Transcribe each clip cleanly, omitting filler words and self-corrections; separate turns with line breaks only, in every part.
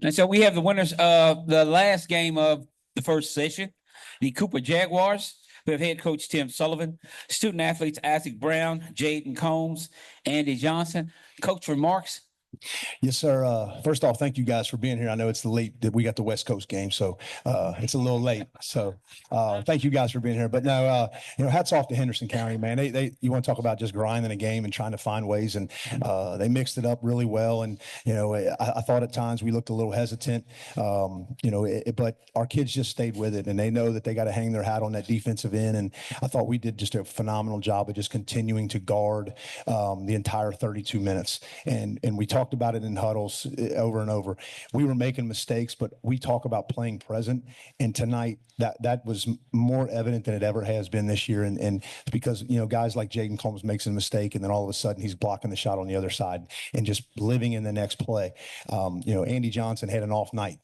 And so we have the winners of the last game of the first session, the Cooper Jaguars. We have head coach Tim Sullivan, student athletes Isaac Brown, Jaden Combs, Andy Johnson. Coach remarks.
Yes, sir. First off, thank you guys for being here. I know it's late that we got the West Coast game, so it's a little late. So thank you guys for being here. But no, hats off to Henderson County, man. You want to talk about just grinding a game and trying to find ways, and they mixed it up really well. And I thought at times we looked a little hesitant, but our kids just stayed with it, and they know that they got to hang their hat on that defensive end. And I thought we did just a phenomenal job of just continuing to guard the entire 32 minutes. And we talked about it in huddles over and over. We were making mistakes, but we talk about playing present. And tonight, that was more evident than it ever has been this year. And because, guys like Jaden Combs makes a mistake, and then all of a sudden he's blocking the shot on the other side and just living in the next play. Andy Johnson had an off night.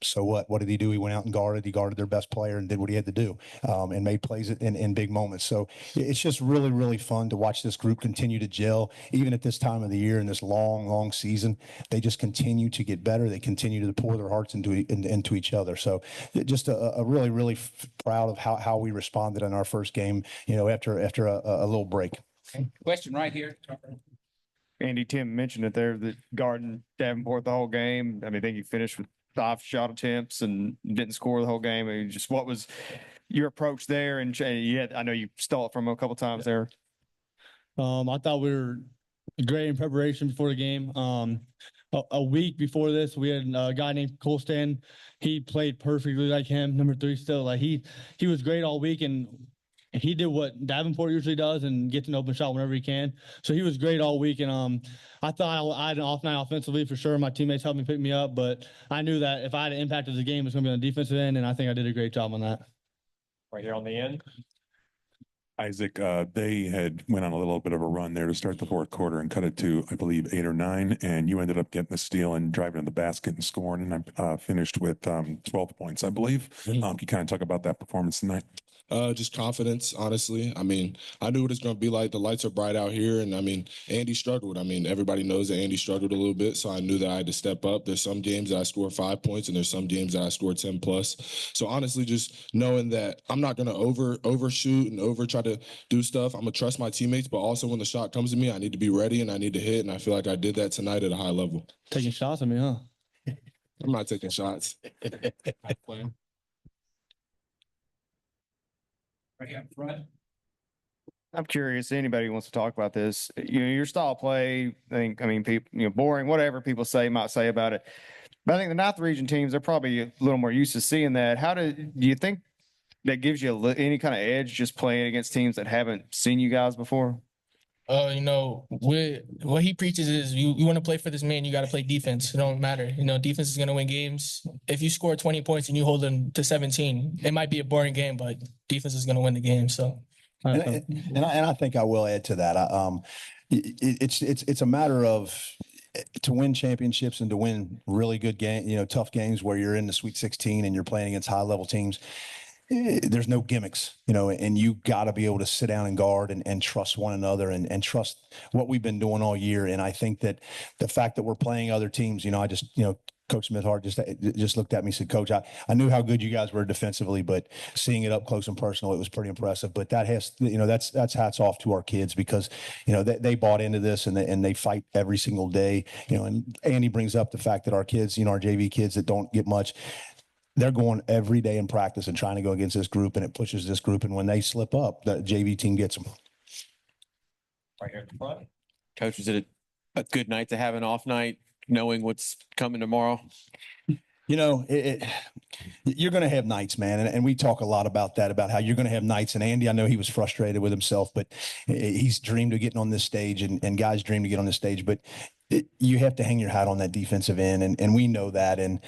So what did he do? He went out and guarded. He guarded their best player and did what he had to do, and made plays in big moments. So it's just really, really fun to watch this group continue to gel, even at this time of the year in this long, long season. They just continue to get better. They continue to pour their hearts into each other. So just a really, really proud of how we responded in our first game, after a little break.
Okay. Question right here.
Andy, Tim mentioned it there, that guarding Davenport the whole game. I think you finished with 5 shot attempts and didn't score the whole game. Just what was your approach there? And I know you stole it from him a couple times there.
I thought we were great in preparation before the game. A week before this, we had a guy named Colston. He played perfectly like him, number 3 still. Like he was great all week, and he did what Davenport usually does and gets an open shot whenever he can. So he was great all week. And I thought I had an off night offensively for sure. My teammates helped me pick me up, but I knew that if I had an impact of the game, it was going to be on the defensive end, and I think I did a great job on that.
Right here on the end.
Isaac, they had went on a little bit of a run there to start the fourth quarter and cut it to, I believe, 8 or 9, and you ended up getting the steal and driving to the basket and scoring, and I finished with 12 points, I believe. Can you kind of talk about that performance tonight?
Just confidence, honestly. I knew what it's going to be like. The lights are bright out here, and Andy struggled. Everybody knows that Andy struggled a little bit, so I knew that I had to step up. There's some games that I scored 5 points, and there's some games that I scored 10 plus. So honestly, just knowing that I'm not going to overshoot and try to do stuff. I'm going to trust my teammates, but also when the shot comes to me, I need to be ready and I need to hit, and I feel like I did that tonight at a high level.
Taking shots at me, huh?
I'm not taking shots.
I'm curious, anybody who wants to talk about this, your style of play, people, boring, whatever people might say about it. But I think the Ninth Region teams, they're probably a little more used to seeing that. Do you think that gives you any kind of edge just playing against teams that haven't seen you guys before?
What he preaches is you want to play for this man, you got to play defense. It don't matter. Defense is going to win games. If you score 20 points and you hold them to 17, it might be a boring game, but defense is going to win the game. So,
and I think I will add to that. It's a matter of to win championships and to win really good tough games where you're in the Sweet 16 and you're playing against high level teams. There's no gimmicks, and you got to be able to sit down and guard and trust one another and trust what we've been doing all year. And I think that the fact that we're playing other teams, Coach Smith-Hart just looked at me and said, Coach, I knew how good you guys were defensively, but seeing it up close and personal, it was pretty impressive. But that has, that's hats off to our kids because, they bought into this and they fight every single day. And Andy brings up the fact that our kids, our JV kids that don't get much, they're going every day in practice and trying to go against this group, and it pushes this group. And when they slip up, the JV team gets them.
Right here at the front.
Coach, is it a good night to have an off night, knowing what's coming tomorrow?
You're going to have nights, man. And we talk a lot about that, about how you're going to have nights. And Andy, I know he was frustrated with himself, but he's dreamed of getting on this stage, and guys dream to get on this stage. But you have to hang your hat on that defensive end, and we know that. And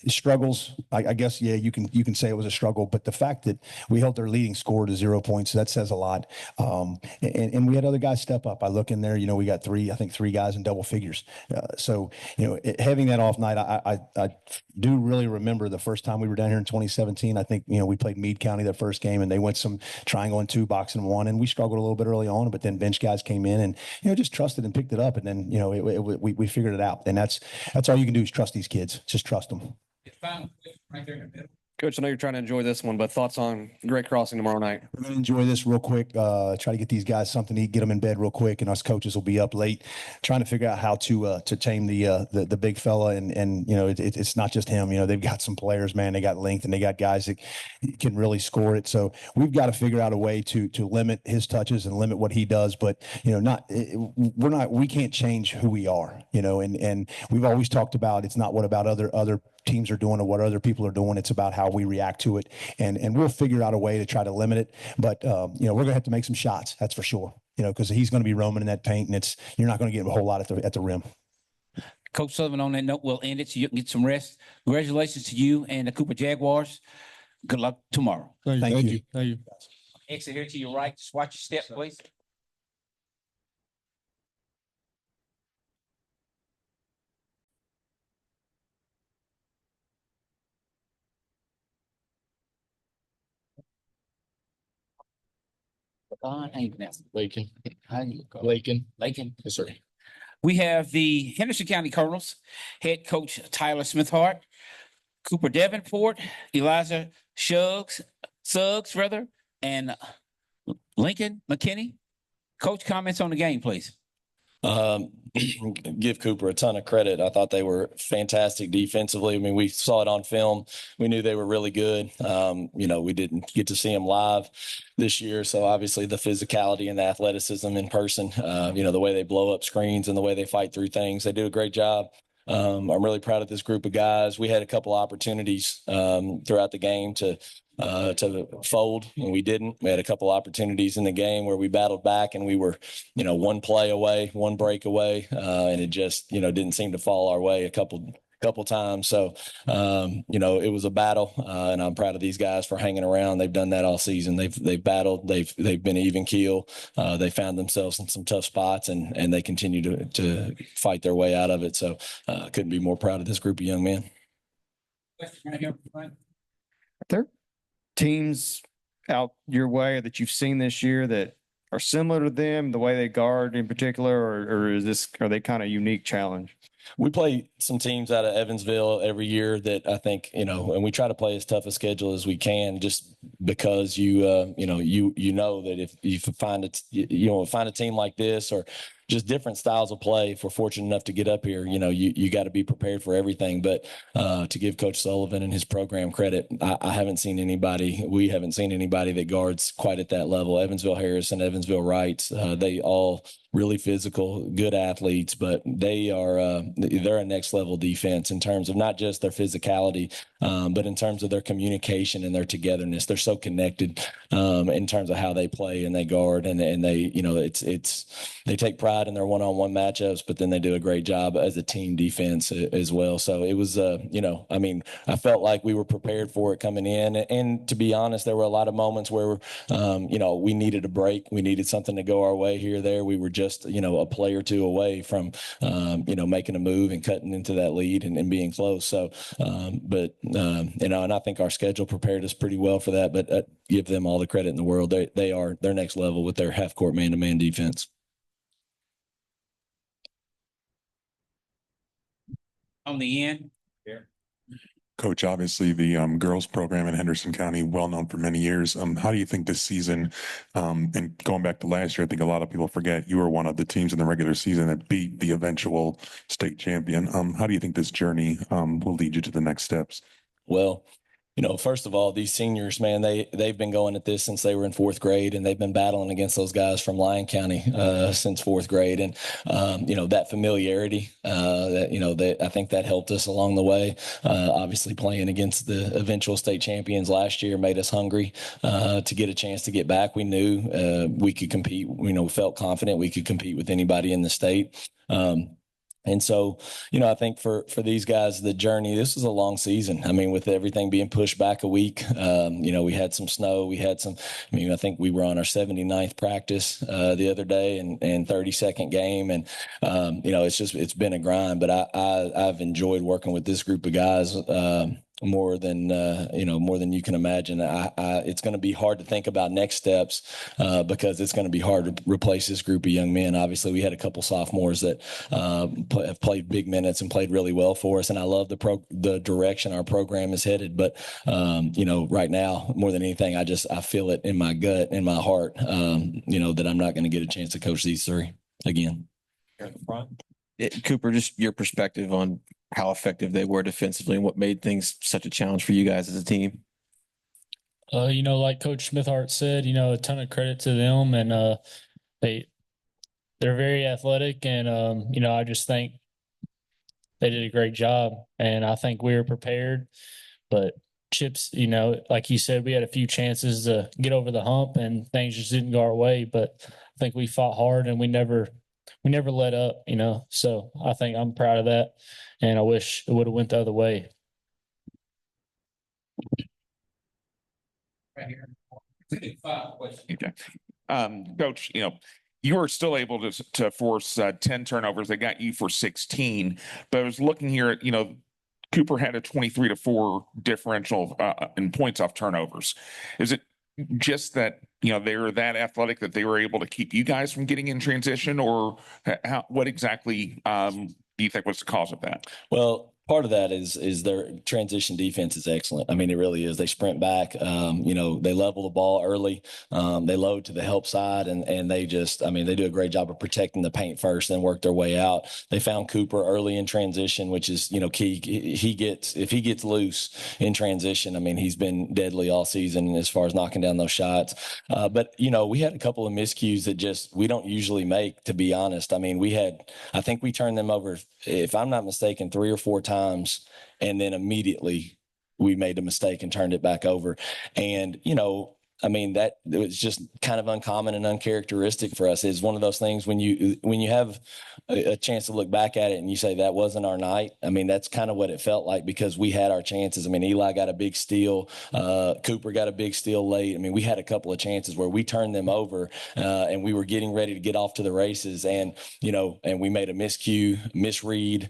struggles. I guess you can say it was a struggle, but the fact that we held their leading score to 0 points, that says a lot. And we had other guys step up. I look in there, we got three guys in double figures. So having that off night, I do really remember the first time we were down here in 2017. I think we played Meade County that first game, and they went some triangle and 2, boxing 1, and we struggled a little bit early on, but then bench guys came in and just trusted and picked it up, and then we figured it out. And that's all you can do is trust these kids. Just trust them.
Right there in the middle.
Coach, I know you're trying to enjoy this one, but thoughts on Great Crossing tomorrow night?
We're going to enjoy this real quick. Try to get these guys something to eat, get them in bed real quick, and us coaches will be up late trying to figure out how to tame the big fella. And it's not just him. They've got some players, man. They got length and they got guys that can really score it. So we've got to figure out a way to limit his touches and limit what he does. But we can't change who we are. And we've always talked about it's not what about other teams are doing or what other people are doing. It's about how we react to it, and we'll figure out a way to try to limit it. But we're going to have to make some shots. That's for sure. Because he's going to be roaming in that paint, and you're not going to get a whole lot at the rim.
Coach Sullivan, on that note, we'll end it so you can get some rest. Congratulations to you and the Cooper Jaguars. Good luck tomorrow.
Thank you.
Thank you.
Exit here to your right. Just watch your step, please.
Lakin.
Lakin.
Yes, sir.
We have the Henderson County Colonels, head coach Tyler Smithhart, Cooper Davenport, Eliza Suggs, and Lincoln McKinney. Coach, comments on the game, please.
Give Cooper a ton of credit. I thought they were fantastic defensively. I mean, we saw it on film. We knew they were really good. We didn't get to see them live this year. So obviously the physicality and the athleticism in person, the way they blow up screens and the way they fight through things, they do a great job. I'm really proud of this group of guys. We had a couple opportunities throughout the game to fold, and we didn't. We had a couple opportunities in the game where we battled back, and we were, one play away, one break away, and it just, didn't seem to fall our way a couple times. So, it was a battle, and I'm proud of these guys for hanging around. They've done that all season. They've battled. They've been even keel. They found themselves in some tough spots, and they continue to fight their way out of it. So, couldn't be more proud of this group of young men.
There teams out your way that you've seen this year that are similar to them, the way they guard in particular, or are they kind of unique challenge?
We play some teams out of Evansville every year that I think, and we try to play as tough a schedule as we can, just because you know that if you find a team like this or just different styles of play, if we're fortunate enough to get up here, you got to be prepared for everything. But to give Coach Sullivan and his program credit, we haven't seen anybody that guards quite at that level. Evansville Harrison, Evansville Wrights, they all really physical, good athletes, but they're a next level defense in terms of not just their physicality, but in terms of their communication and their togetherness. They're so connected in terms of how they play and they guard, and they, they take pride in their one-on-one matchups, but then they do a great job as a team defense as well. So it was, I felt like we were prepared for it coming in, and to be honest, there were a lot of moments where, we needed a break. We needed something to go our way here or there. We were just, a play or two away from, making a move and cutting into that lead and being close. So, and I think our schedule prepared us pretty well for that, but give them all the credit in the world. They're next level with their half court man-to-man defense.
On the end.
Coach, obviously the girls program in Henderson County, well known for many years. How do you think this season, and going back to last year, I think a lot of people forget you were one of the teams in the regular season that beat the eventual state champion. How do you think this journey will lead you to the next steps?
Well, first of all, these seniors, man, they've been going at this since they were in fourth grade, and they've been battling against those guys from Lyon County since fourth grade. And, that familiarity, I think that helped us along the way. Obviously, playing against the eventual state champions last year made us hungry to get a chance to get back. We knew we could compete. Felt confident we could compete with anybody in the state. And so, I think for these guys, the journey, this was a long season. I mean, with everything being pushed back a week, we had some snow. We had I think we were on our 79th practice the other day and 32nd game. And, it's been a grind, but I've enjoyed working with this group of guys more than you can imagine. It's going to be hard to think about next steps because it's going to be hard to replace this group of young men. Obviously, we had a couple sophomores that have played big minutes and played really well for us, and I love the direction our program is headed. But right now, more than anything, I feel it in my gut, in my heart, that I'm not going to get a chance to coach these three again.
Cooper, just your perspective on how effective they were defensively and what made things such a challenge for you guys as a team.
Like Coach Smithhart said, a ton of credit to them, and they're very athletic, and I just think they did a great job, and I think we were prepared. But Chips, like you said, we had a few chances to get over the hump, and things just didn't go our way. But I think we fought hard, and we never let up. So I think I'm proud of that. And I wish it would have went the other way.
Right here. 5 questions.
Okay. Coach, you were still able to force 10 turnovers. They got you for 16. But I was looking here at, Cooper had a 23-4 differential in points off turnovers. Is it just that, they were that athletic that they were able to keep you guys from getting in transition, or what exactly do you think was the cause of that?
Well, part of that is their transition defense is excellent. I mean, it really is. They sprint back, they level the ball early. They load to the help side, and they they do a great job of protecting the paint first, then work their way out. They found Cooper early in transition, which is, key. If he gets loose in transition, he's been deadly all season as far as knocking down those shots. But we had a couple of miscues that we don't usually make, to be honest. I think we turned them over, if I'm not mistaken, 3 or 4 times, and then immediately we made a mistake and turned it back over. And, that it was just kind of uncommon and uncharacteristic for us. It's one of those things when you have a chance to look back at it and you say that wasn't our night. That's kind of what it felt like, because we had our chances. Eli got a big steal. Cooper got a big steal late. We had a couple of chances where we turned them over and we were getting ready to get off to the races. And, and we made a misread,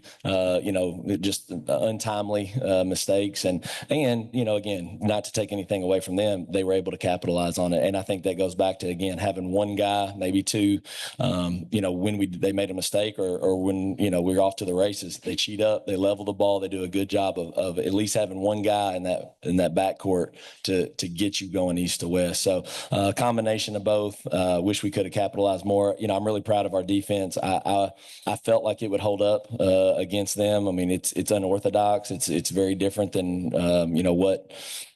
just untimely mistakes. And, again, not to take anything away from them, they were able to capitalize on it. And I think that goes back to, again, having one guy, maybe two, when they made a mistake or when, we're off to the races, they cheat up, they level the ball, they do a good job of at least having one guy in that backcourt to get you going east to west. So a combination of both. Wish we could have capitalized more. I'm really proud of our defense. I felt like it would hold up against them. It's unorthodox. It's very different than what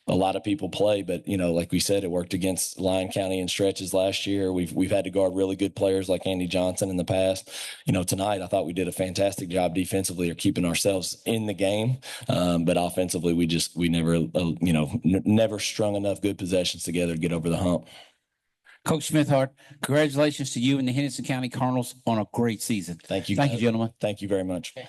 a lot of people play, but like we said, it worked against Lyon County in stretches last year. We've had to guard really good players like Andy Johnson in the past. Tonight I thought we did a fantastic job defensively of keeping ourselves in the game, but offensively we never never strung enough good possessions together to get over the hump.
Coach Smithhart, congratulations to you and the Henderson County Cardinals on a great season.
Thank you.
Thank you, gentlemen.
Thank you very much.
Okay.